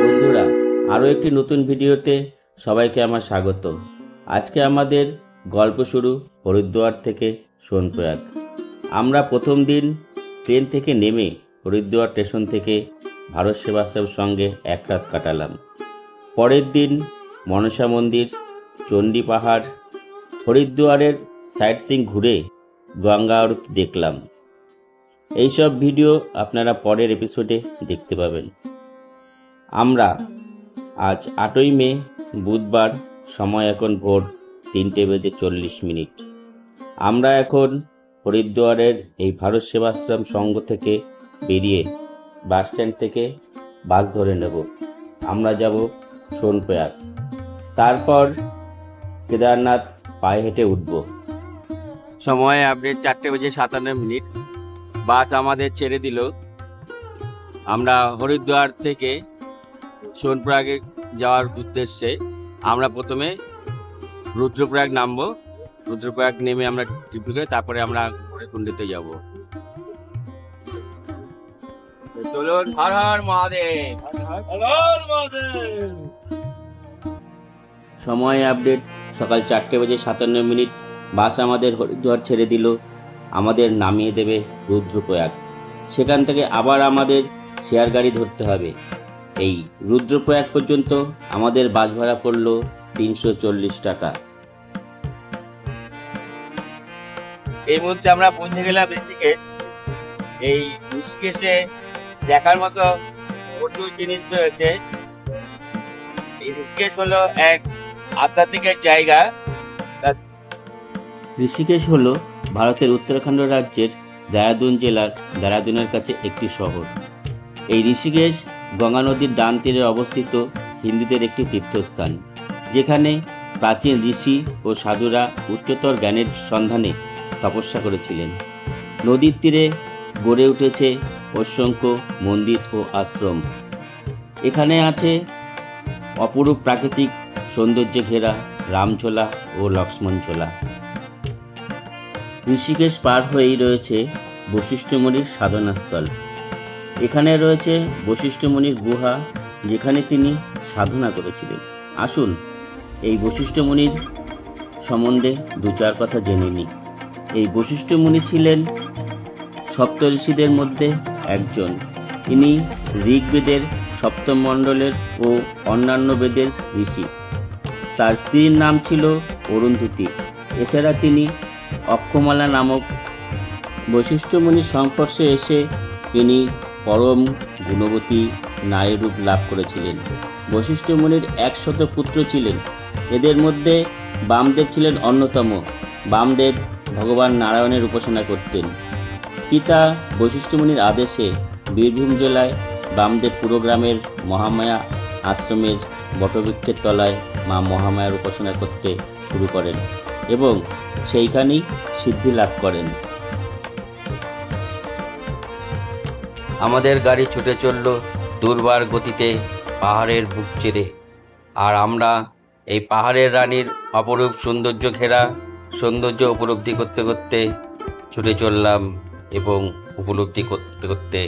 বন্ধুরা, আরও একটি নতুন ভিডিওতে সবাইকে আমার স্বাগত। আজকে আমাদের গল্প শুরু হরিদ্বার থেকে সোনপ্রয়াগ। আমরা প্রথম দিন ট্রেন থেকে নেমে হরিদ্বার স্টেশন থেকে ভারত সেবাশ্রমের সঙ্গে এক রাত কাটালাম। পরের দিন মনসা মন্দির, চণ্ডী পাহাড়, হরিদ্বারের সাইট সিইং ঘুরে গঙ্গা আরতি দেখলাম। এইসব ভিডিও আপনারা পরের এপিসোডে দেখতে পাবেন। আমরা আজ 8ই মে বুধবার, সময় এখন ভোর 3:40। আমরা এখন হরিদ্বারের এই ভারত সেবাশ্রম সংঘ থেকে বেরিয়ে বাস স্ট্যান্ড থেকে বাস ধরে নেব। আমরা যাব সোনপ্রয়াগ, তারপর কেদারনাথ পায়ে হেঁটে উঠব। সময় আপডেট 4:57। বাস আমাদের ছেড়ে দিল। আমরা হরিদ্বার থেকে সোনপ্রয়াগে যাওয়ার উদ্দেশ্যে আমরা প্রথমে রুদ্রপ্রয়াগ নামবো। রুদ্রপ্রয়াগ নেমে আমরা ট্রিপে করে তারপরে আমরা কুণ্ডিতে যাব। চলুন, হর হর মহাদেব। সময় আপডেট সকাল 4:57। বাস আমাদের হরিদ্বার ছেড়ে দিল, আমাদের নামিয়ে দেবে রুদ্রপ্রয়াগ। সেখান থেকে আবার আমাদের শেয়ার গাড়ি ধরতে হবে। এই রুদ্রপ্রয়াগ পর্যন্ত আমাদের বাস ভাড়া পড়ল 340 টাকা। এই মুহূর্তে আমরা পৌঁছে গেলাম ঋষিকেশ। এই ঋষিকেশে দেখার মতো প্রচুর জিনিস রয়েছে। এই ঋষিকেশ হলো এক আধ্যাত্মিকের জায়গা। ঋষিকেশ হলো ভারতের উত্তরাখণ্ড রাজ্যের দেরাদুন জেলার দেরাদুনের কাছে একটি শহর। এই ঋষিকেশ গঙ্গা নদীর ডান তীরে অবস্থিত হিন্দুদের একটি তীর্থস্থান, যেখানে প্রাচীন ঋষি ও সাধুরা উচ্চতর জ্ঞানের সন্ধানে তপস্যা করেছিলেন। নদীর তীরে গড়ে উঠেছে অসংখ্য মন্দির ও আশ্রম। এখানে আছে অপরূপ প্রাকৃতিক সৌন্দর্যে ঘেরা রামঝোলা ও লক্ষ্মণঝোলা। ঋষিকেশ পার হয়েই রয়েছে বশিষ্ঠ মুনির সাধনাস্থল। এখানে রয়েছে বশিষ্ঠ মুনির গুহা, যেখানে তিনি সাধনা করেছিলেন। আসুন এই বশিষ্ঠ মুনির সম্বন্ধে দু চার কথা জেনে নিই। এই বশিষ্ঠ মুনি ছিলেন সপ্ত ঋষিদের মধ্যে একজন। ইনি ঋগ্বেদের সপ্তম মণ্ডলের ও অন্যান্য বেদের ঋষি। তার স্ত্রীর নাম ছিল অরুন্ধতী। এছাড়া তিনি অক্ষমালা নামক বশিষ্ঠ মুনির সংস্পর্শে এসে তিনি পরম গুণবতী নারী রূপ লাভ করেছিলেন। বশিষ্ঠ মুনির 100 পুত্র ছিলেন। এদের মধ্যে বামদেব ছিলেন অন্যতম। বামদেব ভগবান নারায়ণের উপাসনা করতেন। পিতা বশিষ্ঠ মুনির আদেশে বীরভূম জেলায় বামদেব পুরগ্রামের মহামায়া আশ্রমের বটবৃক্ষের তলায় মা মহামায়ার উপাসনা করতে শুরু করেন এবং সেইখানেই সিদ্ধি লাভ করেন। আমাদের গাড়ি ছুটে চলল দুর্বার গতিতে পাহাড়ের বুক চিরে। আর আমরা এই পাহাড়ের রানীর অপরূপ সৌন্দর্য ঘেরা সৌন্দর্য উপলব্ধি করতে করতে ছুটে চললাম এবং উপলব্ধি করতে করতে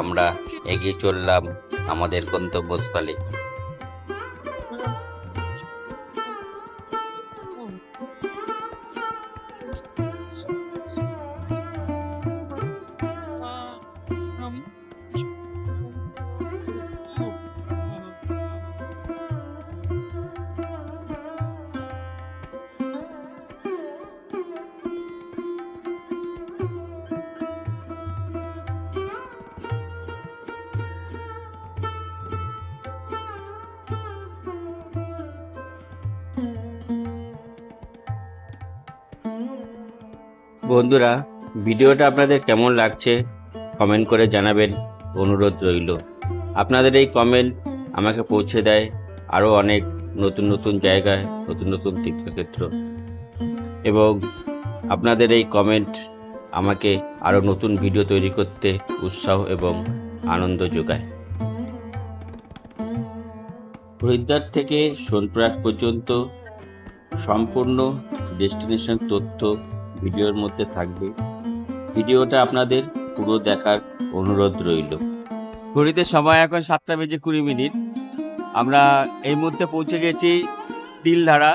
আমরা এগিয়ে চললাম আমাদের গন্তব্যস্থলে। বন্ধুরা, ভিডিওটা আপনাদের কেমন লাগছে কমেন্ট করে জানাবেন, অনুরোধ রইল। আপনাদের এই কমেন্ট আমাকে পৌঁছে দেয় আরও অনেক নতুন নতুন জায়গায়, নতুন নতুন তীর্থক্ষেত্র, এবং আপনাদের এই কমেন্ট আমাকে আরও নতুন ভিডিও তৈরি করতে উৎসাহ এবং আনন্দ যোগায়। হরিদ্বার থেকে সোনপ্রয়াগ পর্যন্ত সম্পূর্ণ ডেস্টিনেশন তথ্য ভিডিওর মধ্যে থাকবে। ভিডিওটা আপনাদের পুরো দেখার অনুরোধ রইল। ঘড়িতে সময় এখন 7:20। আমরা এই মুহূর্তে পৌঁছে গেছি তিলধারা।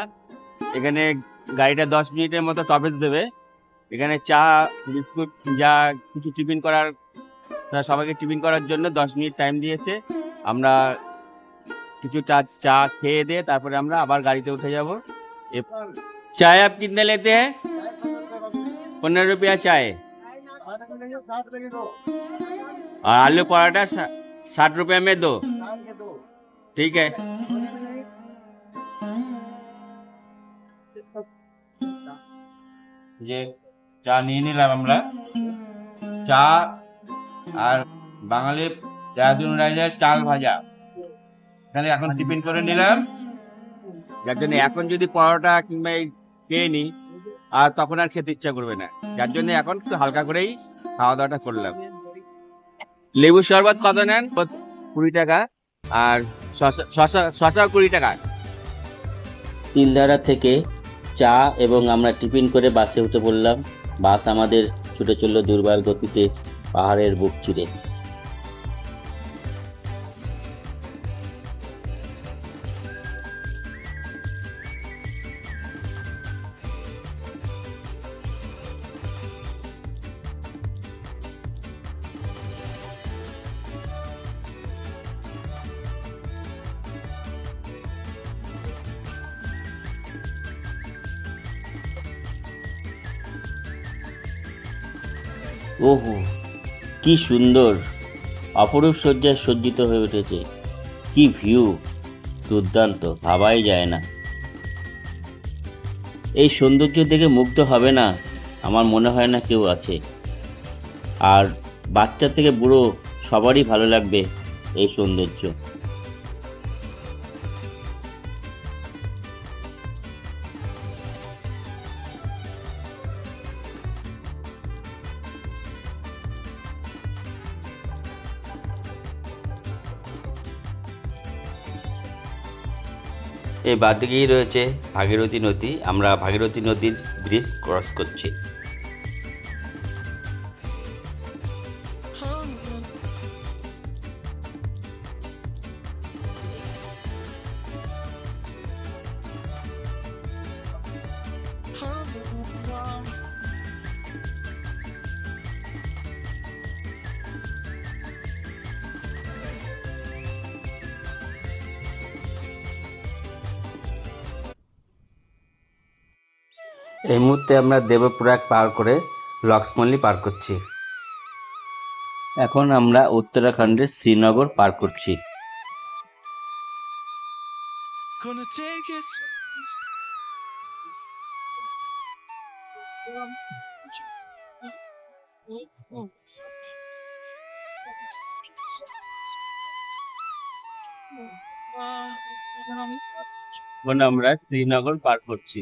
এখানে গাড়িটা 10 মিনিটের মতো স্টপেজ দেবে। এখানে চা, বিস্কুট, যা কিছু টিফিন করার, সবাইকে টিফিন করার জন্য 10 মিনিট টাইম দিয়েছে। আমরা কিছু চা খেয়ে দিয়ে তারপরে আমরা আবার গাড়িতে উঠে যাব। चाय आप कितने लेते हैं? 15 रुपया चाय। और आलू पराठा 60 रुपये में 2। ठीक है। ये চা নিয়ে নিলাম আমরা। চা আর বাঙালি দেরাদুন রাইসের চাল ভাজা এখানে এখন টিফিন করে নিলাম। যার জন্য এখন যদি পরোটা কিংবা খেয়ে নিই আর তখন আর খেতে ইচ্ছা করবে না, যার জন্য এখন একটু হালকা করেই খাওয়া দাওয়াটা করলাম। লেবু শরবত কত নেন? 20 টাকা। আর শশা 20 টাকা। তিলধারা থেকে চা এবং আমরা টিফিন করে বাসে উঠে পড়লাম। বাস আমাদের ছুটে চলল দুর্বার গতিতে পাহাড়ের বুক চিরে। ওহো, কি সুন্দর, অপরূপ সজ্জায় সজ্জিত হয়ে উঠেছে। কি ভিউ, দুর্দান্ত, ভাবাই যায় না। এই সৌন্দর্য দেখে মুগ্ধ হবে না আমার মনে হয় না কেউ আছে। আর বাচ্চা থেকে বুড়ো সবারই ভালো লাগবে এই সৌন্দর্য। এই বাদিকেই রয়েছে ভাগীরথী নদী। আমরা ভাগীরথী নদীর ব্রিজ ক্রস করছি। এই মুহূর্তে আমরা দেবপ্রয়াগ পার করে লক্ষ্মণলি পার করছি। এখন আমরা উত্তরাখণ্ডের শ্রীনগর পার করছি। এখন আমরা শ্রীনগর পার করছি।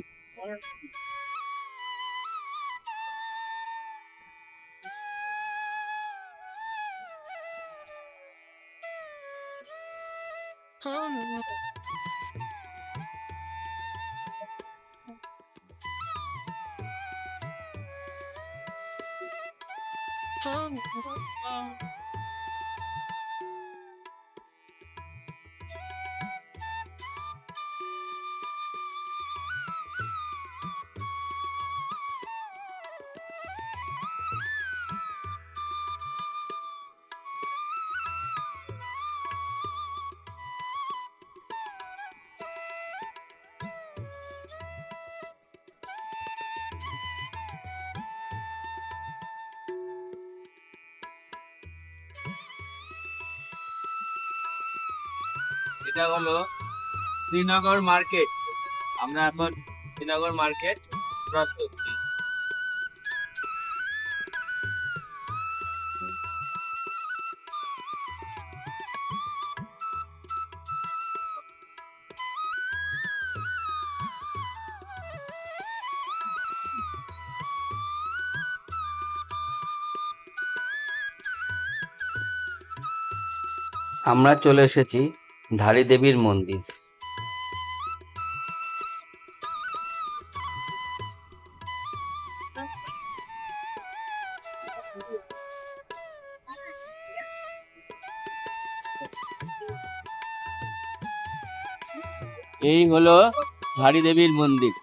এটা হলো শ্রীনগর মার্কেট। আমরা এখন শ্রীনগর মার্কেট ক্রস করছি। আমরা চলে এসেছি ধারী দেবীর মন্দির। এই হলো ঝাড়ি দেবীর মন্দির।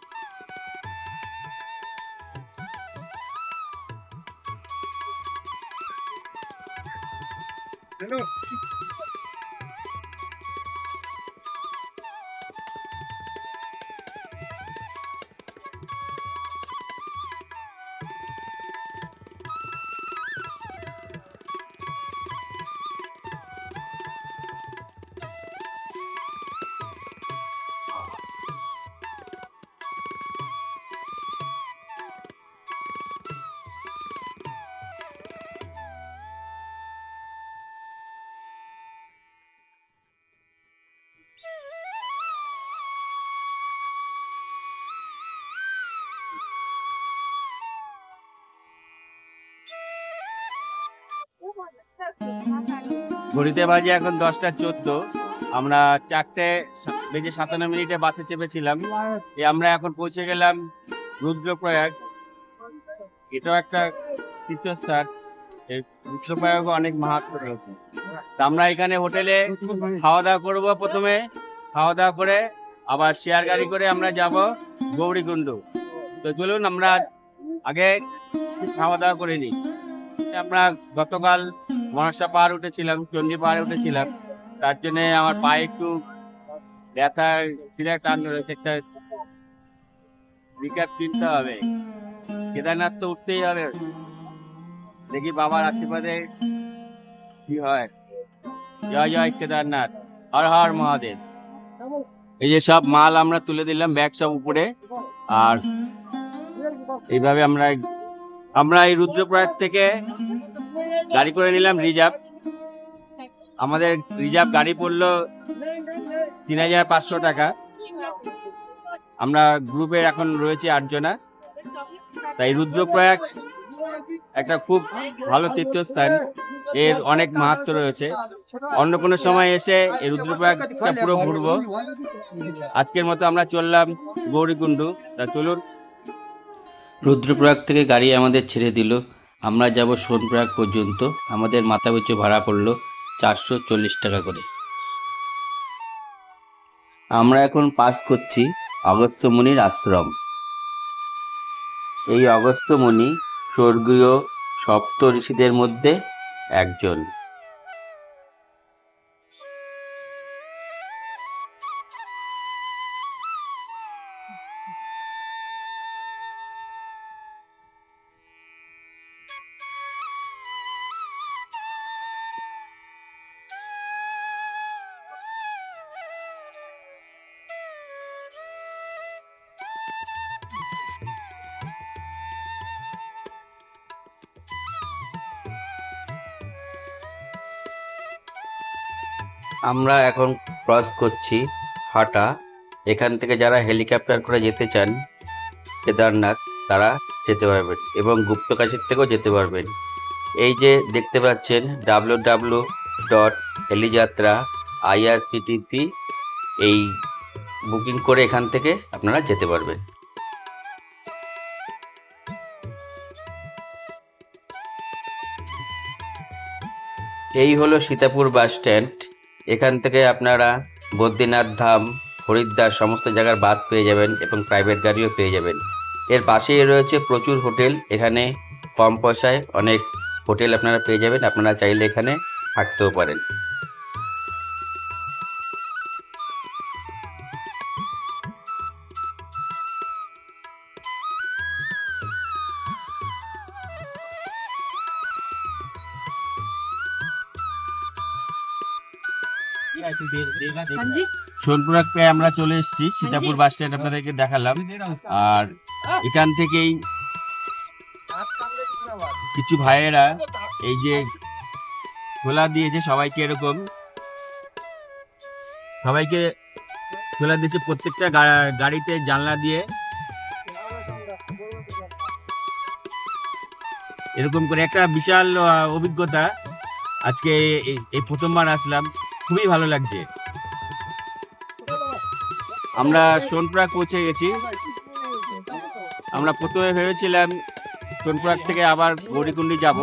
ঘড়িতে বাজে এখন 10টা 14। আমরা 4:57 বাসে চেপেছিলাম। আমরা এখন পৌঁছে গেলাম রুদ্রপ্রয়াগ। এটাও একটা তীর্থস্থান। এই রুদ্রপ্রয়াগ অনেক মাহাত্ম্য রয়েছে। তা আমরা এখানে হোটেলে খাওয়া দাওয়া করবো। প্রথমে খাওয়া দাওয়া করে আবার শেয়ার গাড়ি করে আমরা যাব গৌরীকুণ্ড। তো চলুন আমরা আগে খাওয়া দাওয়া করে নিই। আমরা গতকাল মনসা পাহাড় উঠেছিলাম, চণ্ডী পাহাড়ে উঠেছিলাম। তার জন্য আমার পায়ে একটু ব্যথা শিরা টান রয়েছে, একটা রিক্যাপ কিনতে হবে। কেদারনাথ তো উঠতেই হবে, দেখি বাবার আশীর্বাদে কি হয়। জয় জয় কেদারনাথ, হর হর মহাদেব। এই যে সব মাল আমরা তুলে দিলাম, ব্যাগ সব উপরে। আর এইভাবে আমরা এই রুদ্রপ্রয়াগ থেকে গাড়ি করে নিলাম রিজার্ভ। আমাদের রিজার্ভ গাড়ি পড়লো 3500 টাকা। আমরা গ্রুপে এখন রয়েছে 8 জনা। তাই রুদ্রপ্রয়াগ একটা খুব ভালো তীর্থস্থান, এর অনেক মাহাত্ম্য রয়েছে। অন্য কোনো সময় এসে এই রুদ্রপ্রয়াগটা পুরো ঘুরবো। আজকের মতো আমরা চললাম গৌরীকুণ্ড। তা চলুন। রুদ্রপ্রয়াগ থেকে গাড়ি আমাদের ছেড়ে দিল। আমরা যাব সোনপ্রয়াগ পর্যন্ত। আমাদের মাথা পিছু ভাড়া পড়লো 440 টাকা করে। আমরা এখন পাস করছি অগস্ত্যমুনির আশ্রম। এই অগস্ত্যমুনি স্বর্গীয় সপ্ত ঋষিদের মধ্যে একজন। আমরা এখন ক্রস করছি হাটা। এখান থেকে যারা হেলিকপ্টার করে যেতে চান কেদারনাথ তারা যেতে পারবেন এবং গুপ্তকাশীর থেকেও যেতে পারবেন। এই যে দেখতে পাচ্ছেন www.হেলিযাত্রা.irctc, এই বুকিং করে এখান থেকে আপনারা যেতে পারবেন। এই হলো সীতাপুর বাস স্ট্যান্ড। এখান থেকে আপনারা বদ্রীনাথ ধাম, হরিদ্বার সমস্ত জায়গার বাস পেয়ে যাবেন এবং প্রাইভেট গাড়িও পেয়ে যাবেন। এর পাশেই রয়েছে প্রচুর হোটেল। এখানে কম পয়সায় অনেক হোটেল আপনারা পেয়ে যাবেন। আপনারা চাইলে এখানে থাকতেও পারেন। সোনপ্রয়াগ পেয়ে আমরা চলে এসেছি। সীতাপুর বাস স্ট্যান্ড আপনাদেরকে দেখালাম। আর এখান থেকেই কিছু ভাইয়েরা এই যে খোলা দিয়েছে সবাইকে, এরকম সবাইকে খোলা দিয়েছে প্রত্যেকটা গাড়িতে জানলা দিয়ে এরকম করে। একটা বিশাল অভিজ্ঞতা। আজকে এই প্রথমবার আসলাম, খুবই ভালো লাগছে। আমরা সোনপ্রয়াগ পৌঁছে গেছি। আমরা প্রথমে ভেবেছিলাম সোনপ্রয়াগ থেকে আবার গৌরীকুণ্ডে যাব,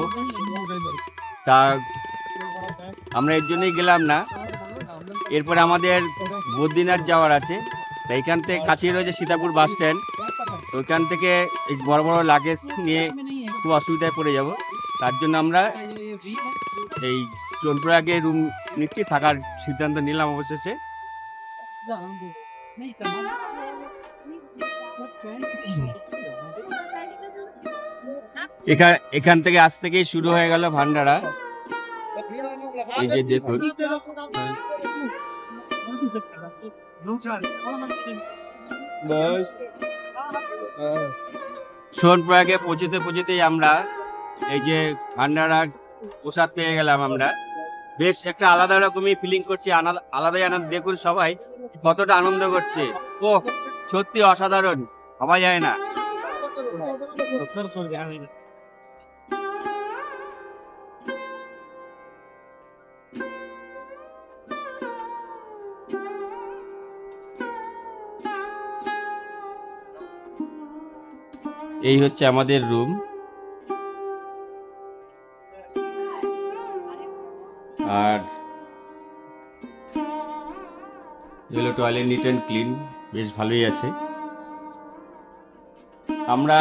তা আমরা এর জন্যই গেলাম না। এরপরে আমাদের বদ্রীনাথ যাওয়ার আছে, এইখান থেকে কাছেই রয়েছে সীতাপুর বাস স্ট্যান্ড। ওইখান থেকে এই বড় বড় লাগেজ নিয়ে খুব অসুবিধায় পড়ে যাব, তার জন্য আমরা এই সোনপ্রয়াগে রুম নিচ্ছি, থাকার সিদ্ধান্ত নিলাম অবশেষে। এখান থেকে আজ থেকেই শুরু হয়ে গেল ভান্ডারা। এই যে দেখুন, সোনপ্রয়াগে পৌঁছতেই আমরা এই যে ভান্ডারা প্রসাদ পেয়ে গেলাম। আমরা বেশ একটা আলাদা রকমই ফিলিং করছি, আলাদাই আনন্দ। দেখুন সবাই কতটা আনন্দ করছে, ও সত্যি অসাধারণ, ভাবা যায় না। এই হচ্ছে আমাদের রুম, আর এগুলো টয়লেট নিট অ্যান্ড ক্লিন, বেশ ভালোই আছে। আমরা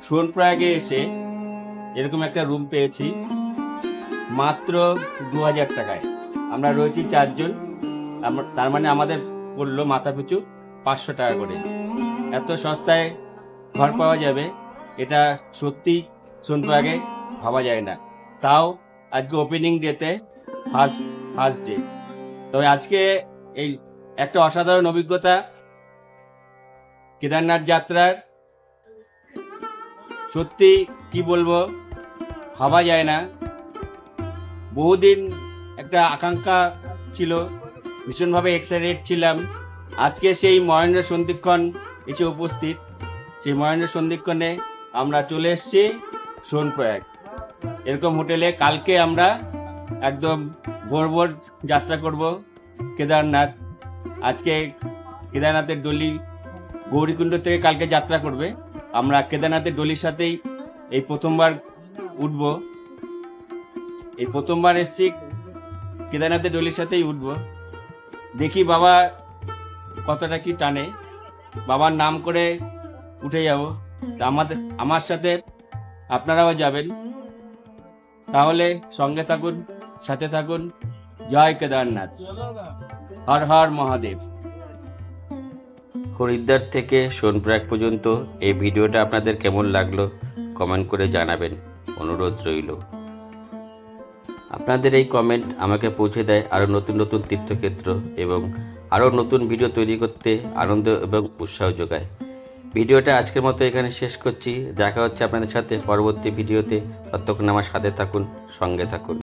সোনপ্রয়াগে এসে এরকম একটা রুম পেয়েছি মাত্র 2000 টাকায়। আমরা রয়েছি 4 জন, তার মানে আমাদের পড়লো মাথা পিছু 500 টাকা করে। এত সস্তায় ঘর পাওয়া যাবে এটা সত্যি সোনপ্রয়াগে ভাবা যায় না, তাও আজকে ওপেনিং ডেতে ফার্স্ট ডে। তবে আজকে এই একটা অসাধারণ অভিজ্ঞতা কেদারনাথ যাত্রার, সত্যি কি বলবো, ভাবা যায় না। বহুদিন একটা আকাঙ্ক্ষা ছিল, ভীষণভাবে এক্সাইটেড ছিলাম। আজকে সেই মহেন্দ্র সন্ধিক্ষণ এসে উপস্থিত। সেই মহেন্দ্র সন্ধিক্ষণে আমরা চলে এসেছি সোনপ্রয়াগ এরকম হোটেলে। কালকে আমরা একদম ভোর যাত্রা করব কেদারনাথ। আজকে কেদারনাথের ডলি গৌরীকুণ্ড থেকে কালকে যাত্রা করবে। আমরা কেদারনাথের ডলির সাথেই এই প্রথমবার উঠব, এই প্রথমবার এসছি কেদারনাথের ডলির সাথেই উঠব। দেখি বাবা কতটা কি টানে, বাবার নাম করে উঠে যাব। তা আমার সাথে আপনারাও যাবেন, তাহলে সঙ্গে থাকুন, সাথে থাকুন। জয় কেদারনাথ, হর হর মহাদেব। হরিদ্বার থেকে সোনপ্রয়াগ পর্যন্ত এই ভিডিওটা আপনাদের কেমন লাগলো কমেন্ট করে জানাবেন, অনুরোধ রইল। আপনাদের এই কমেন্ট আমাকে পৌঁছে দেয় আরও নতুন নতুন তীর্থক্ষেত্র এবং আরও নতুন ভিডিও তৈরি করতে আনন্দ এবং উৎসাহ যোগায়। ভিডিওটা আজকের মতো এখানে শেষ করছি। দেখা হচ্ছে আপনাদের সাথে পরবর্তী ভিডিওতে। ততক্ষণ আমার সাথে থাকুন, সঙ্গে থাকুন।